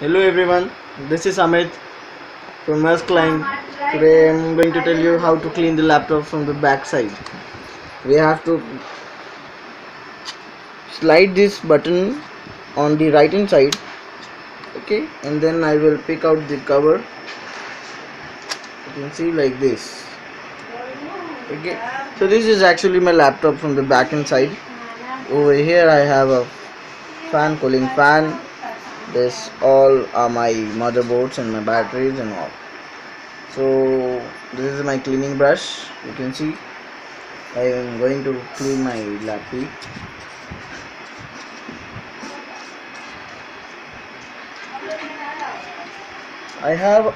Hello everyone, this is Amit from Muskline. Today I'm going to tell you how to clean the laptop from the back side. We have to slide this button on the right hand side, okay, and then I will pick out the cover. You can see like this, okay. So this is actually my laptop from the back hand side. Over here I have a cooling fan. This all are my motherboards and my batteries and all. So this is my cleaning brush. You can see I am going to clean my laptop. I have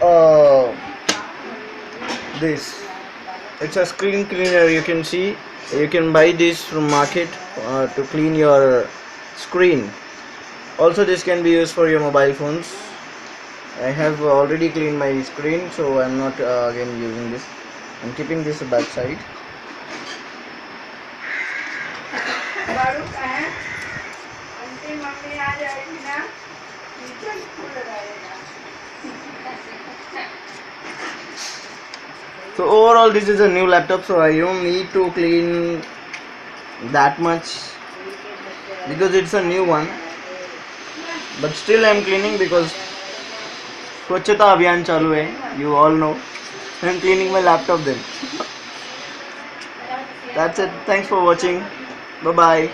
this. It's a screen cleaner. You can see you can buy this from market to clean your screen. Also this can be used for your mobile phones. I have already cleaned my screen, so I'm not again using this. I'm keeping this back side. So overall this is a new laptop, so I don't need to clean that much because it's a new one, but still I'm cleaning because Swachhata Abhiyan chalu hai, you all know. I'm cleaning my laptop then. That's it. Thanks for watching. Bye bye.